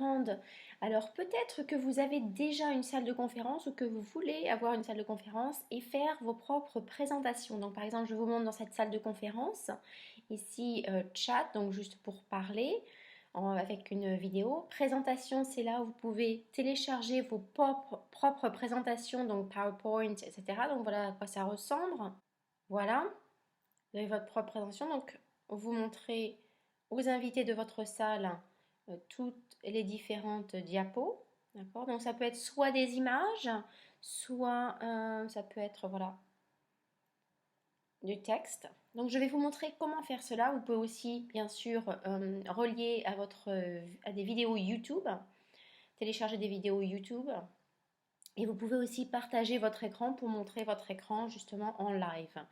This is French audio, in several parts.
grande. Alors peut-être que vous avez déjà une salle de conférence ou que vous voulez avoir une salle de conférence et faire vos propres présentations. Donc par exemple, je vous montre dans cette salle de conférence, ici chat, donc juste pour parler avec une vidéo. Présentation, c'est là où vous pouvez télécharger vos propres présentations, donc PowerPoint, etc. Donc voilà à quoi ça ressemble. Voilà, vous avez votre propre présentation. Donc vous montrez aux invités de votre salle toutes les différentes diapos. D'accord? Donc ça peut être soit des images, soit ça peut être voilà, du texte. Donc je vais vous montrer comment faire cela. Vous pouvez aussi bien sûr relier à des vidéos YouTube, télécharger des vidéos YouTube. Et vous pouvez aussi partager votre écran pour montrer votre écran justement en live.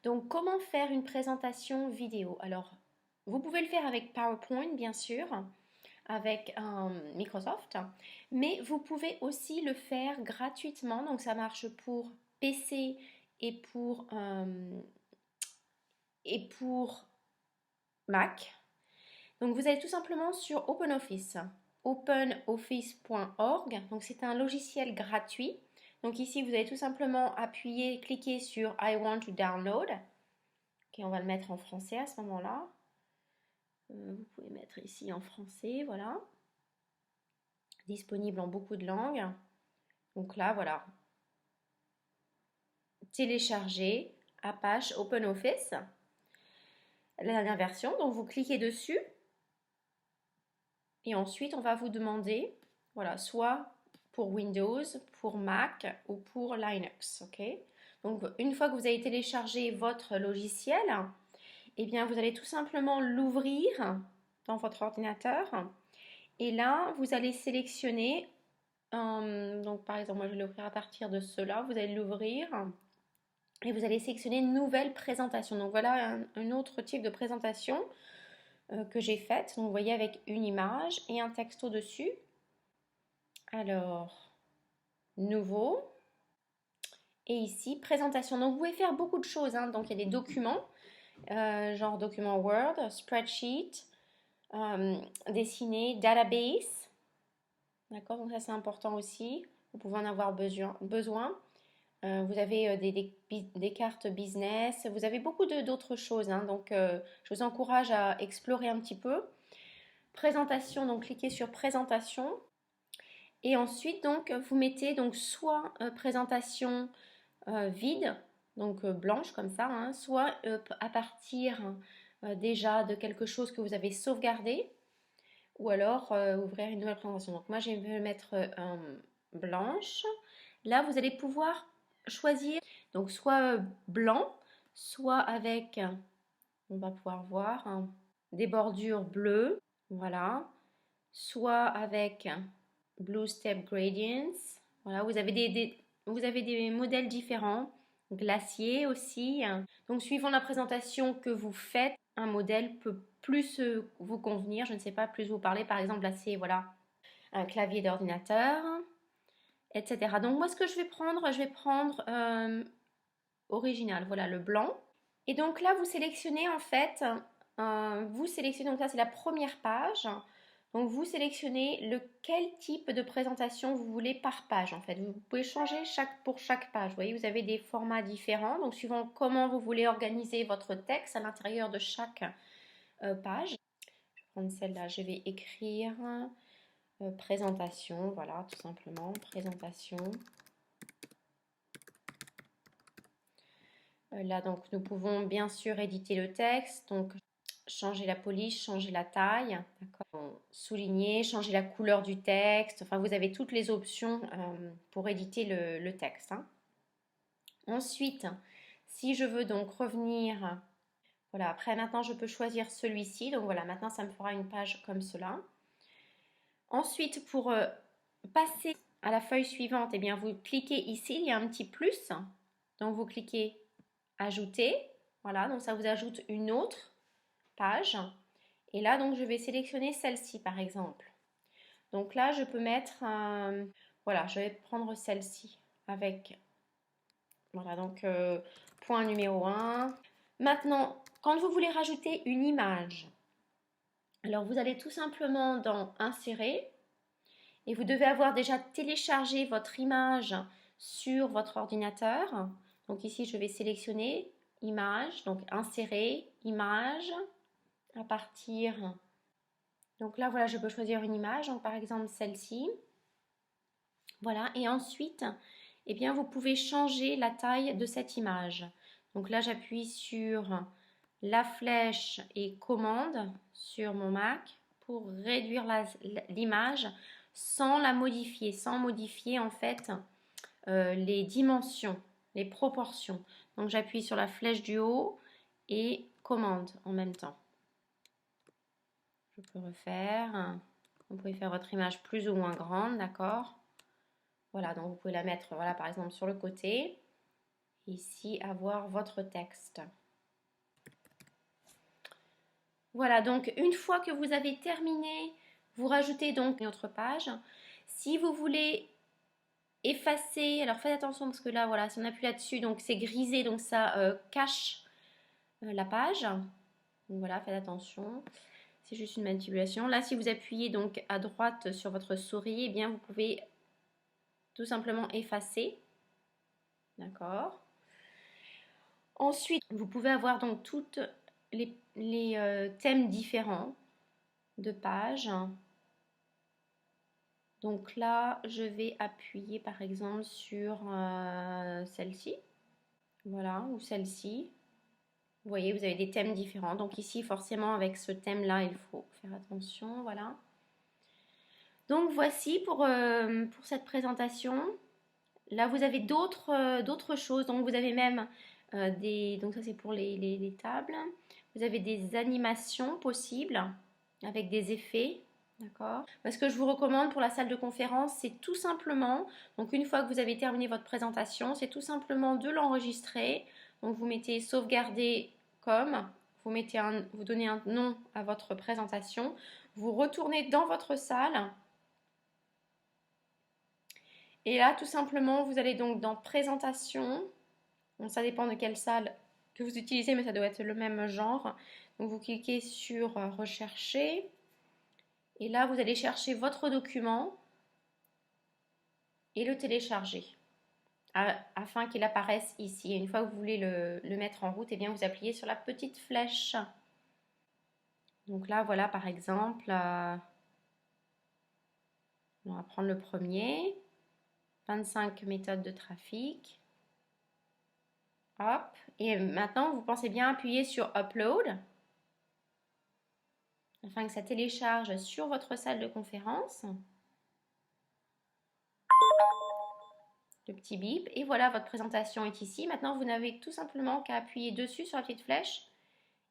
Donc comment faire une présentation vidéo? Alors vous pouvez le faire avec PowerPoint bien sûr, avec Microsoft, mais vous pouvez aussi le faire gratuitement. Donc ça marche pour PC et pour Mac. Donc vous allez tout simplement sur OpenOffice, openoffice.org. Donc c'est un logiciel gratuit. Donc ici vous allez tout simplement appuyer, cliquer sur I want to download. Ok, on va le mettre en français à ce moment-là. Vous pouvez mettre ici en français, voilà. Disponible en beaucoup de langues. Donc là, voilà. Télécharger Apache OpenOffice. La dernière version, donc vous cliquez dessus. Et ensuite, on va vous demander, voilà, soit pour Windows, pour Mac ou pour Linux, ok? Donc, une fois que vous avez téléchargé votre logiciel, eh bien, vous allez tout simplement l'ouvrir dans votre ordinateur. Et là, vous allez sélectionner, donc par exemple, moi je vais l'ouvrir à partir de cela, vous allez l'ouvrir et vous allez sélectionner Nouvelle présentation. Donc voilà un autre type de présentation que j'ai faite. Donc vous voyez avec une image et un texte au-dessus. Alors, Nouveau. Et ici, présentation. Donc vous pouvez faire beaucoup de choses, hein. Donc il y a des documents, genre document Word, spreadsheet, dessiner, database. D'accord, donc ça c'est important aussi. Vous pouvez en avoir besoin. Vous avez des cartes business. Vous avez beaucoup d'autres choses, hein. Donc je vous encourage à explorer un petit peu. Présentation, donc cliquez sur présentation. Et ensuite, donc, vous mettez donc soit présentation vide, donc blanche comme ça, hein, soit à partir déjà de quelque chose que vous avez sauvegardé, ou alors ouvrir une nouvelle présentation. Donc moi, je vais mettre blanche. Là, vous allez pouvoir choisir, donc soit blanc, soit avec, on va pouvoir voir, hein, des bordures bleues, voilà, soit avec Blue Step Gradients. Voilà, vous avez vous avez des modèles différents, glacier aussi. Donc, suivant la présentation que vous faites, un modèle peut plus vous convenir. Je ne sais pas, plus vous parler. Par exemple, là, c'est voilà, un clavier d'ordinateur, etc. Donc, moi, ce que je vais prendre original. Voilà, le blanc. Et donc là, vous sélectionnez en fait, vous sélectionnez, donc ça, c'est la première page. Donc vous sélectionnez quel type de présentation vous voulez par page en fait. Vous pouvez changer pour chaque page. Vous voyez, vous avez des formats différents. Donc suivant comment vous voulez organiser votre texte à l'intérieur de chaque page. Je vais prendre celle-là, je vais écrire présentation, voilà, tout simplement, présentation. Là, donc, nous pouvons bien sûr éditer le texte, donc changer la police, changer la taille, d'accord, souligner, changer la couleur du texte. Enfin, vous avez toutes les options pour éditer le texte, hein. Ensuite, si je veux donc revenir, voilà, après maintenant je peux choisir celui-ci. Donc voilà, maintenant ça me fera une page comme cela. Ensuite, pour passer à la feuille suivante, eh bien, vous cliquez ici, il y a un petit plus. Donc vous cliquez ajouter, voilà, donc ça vous ajoute une autre page. Et là, donc, je vais sélectionner celle-ci, par exemple. Donc là, je peux mettre, voilà, je vais prendre celle-ci avec, voilà, donc, point numéro 1. Maintenant, quand vous voulez rajouter une image, Alors vous allez tout simplement dans Insérer et vous devez avoir déjà téléchargé votre image sur votre ordinateur. Donc ici, je vais sélectionner Image, donc Insérer, Image, à partir... Donc là, voilà, je peux choisir une image, donc par exemple celle-ci. Voilà, et ensuite, eh bien, vous pouvez changer la taille de cette image. Donc là, j'appuie sur la flèche et commande sur mon Mac pour réduire l'image sans la modifier, sans modifier en fait les dimensions, les proportions. Donc j'appuie sur la flèche du haut et commande en même temps. Je peux refaire. Vous pouvez faire votre image plus ou moins grande, d'accord? Voilà, donc vous pouvez la mettre, voilà, par exemple sur le côté. Ici, avoir votre texte. Voilà, donc une fois que vous avez terminé, vous rajoutez donc une autre page. Si vous voulez effacer, alors faites attention parce que là, voilà, si on appuie là-dessus, donc c'est grisé, donc ça cache la page. Donc voilà, faites attention. C'est juste une manipulation. Là, si vous appuyez donc à droite sur votre souris, eh bien vous pouvez tout simplement effacer. D'accord. Ensuite, vous pouvez avoir donc toutes les thèmes différents de pages. Donc là, je vais appuyer par exemple sur celle-ci. Voilà, ou celle-ci. Vous voyez, vous avez des thèmes différents. Donc ici, forcément, avec ce thème-là, il faut faire attention. Voilà. Donc voici pour cette présentation. Là, vous avez d'autres choses. Donc vous avez même donc ça c'est pour les tables. Vous avez des animations possibles avec des effets. D'accord. Ce que je vous recommande pour la salle de conférence, c'est tout simplement, donc une fois que vous avez terminé votre présentation, c'est tout simplement de l'enregistrer. Donc vous mettez sauvegarder comme, vous donnez un nom à votre présentation, vous retournez dans votre salle. Et là, tout simplement, vous allez donc dans présentation. Bon, ça dépend de quelle salle que vous utilisez, mais ça doit être le même genre. Donc vous cliquez sur rechercher. Et là, vous allez chercher votre document et le télécharger afin qu'il apparaisse ici. Et une fois que vous voulez le mettre en route, eh bien, vous appuyez sur la petite flèche. Donc là, voilà, par exemple, on va prendre le premier. 25 méthodes de trafic. Hop. Et maintenant, vous pensez bien appuyer sur Upload afin que ça télécharge sur votre salle de conférence. Le petit bip. Et voilà, votre présentation est ici. Maintenant, vous n'avez tout simplement qu'à appuyer dessus sur la petite flèche.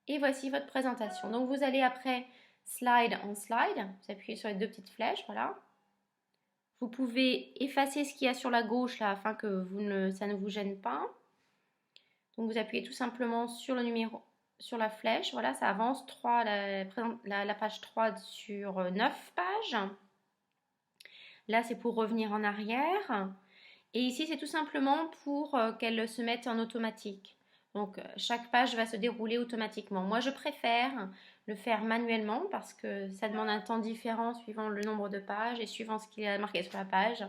Et voici votre présentation. Donc, vous allez après slide en slide. Vous appuyez sur les deux petites flèches. Voilà. Vous pouvez effacer ce qu'il y a sur la gauche là afin que ça ne vous gêne pas. Donc, vous appuyez tout simplement sur le numéro, sur la flèche. Voilà, ça avance la page 3 sur 9 pages. Là, c'est pour revenir en arrière. Et ici, c'est tout simplement pour qu'elle se mette en automatique. Donc, chaque page va se dérouler automatiquement. Moi, je préfère le faire manuellement parce que ça demande un temps différent suivant le nombre de pages et suivant ce qu'il y a marqué sur la page.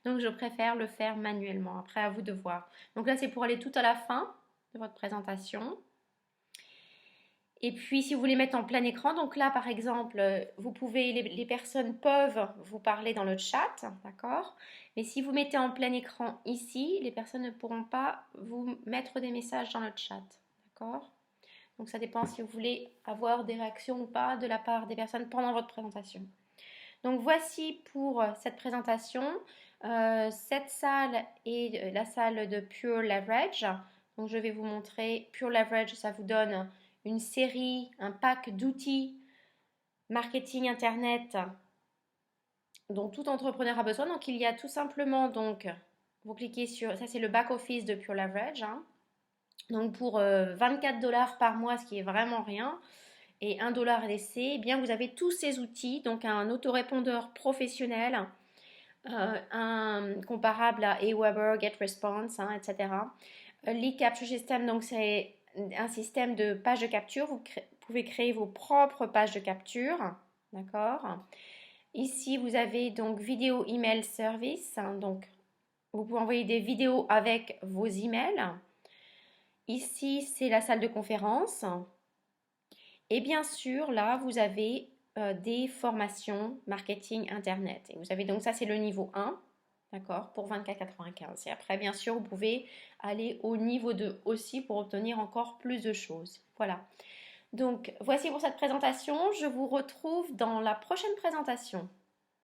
Donc, je préfère le faire manuellement. Après, à vous de voir. Donc là, c'est pour aller tout à la fin de votre présentation. Et puis, si vous voulez mettre en plein écran, donc là, par exemple, les personnes peuvent vous parler dans le chat, d'accord? Mais si vous mettez en plein écran ici, les personnes ne pourront pas vous mettre des messages dans le chat, d'accord? Donc, ça dépend si vous voulez avoir des réactions ou pas de la part des personnes pendant votre présentation. Donc, voici pour cette présentation. Cette salle est la salle de Pure Leverage. Donc, je vais vous montrer. Pure Leverage, ça vous donne une série, un pack d'outils marketing internet dont tout entrepreneur a besoin. Donc il y a tout simplement, donc vous cliquez sur, ça c'est le back office de Pure Leverage, hein. Donc pour 24 $ par mois, ce qui est vraiment rien, et 1 $ d'essai, eh bien vous avez tous ces outils, donc un autorépondeur professionnel, un comparable à Aweber, GetResponse, hein, etc. Lead Capture System, donc c'est un système de page de capture. Vous pouvez créer vos propres pages de capture, d'accord? Ici, vous avez donc vidéo email service, hein, donc vous pouvez envoyer des vidéos avec vos emails. Ici, c'est la salle de conférence. Et bien sûr, là, vous avez des formations marketing internet. Et vous avez donc ça, c'est le niveau 1, d'accord, pour 24,95. Et après, bien sûr, vous pouvez aller au niveau 2 aussi pour obtenir encore plus de choses. Voilà. Donc, voici pour cette présentation. Je vous retrouve dans la prochaine présentation.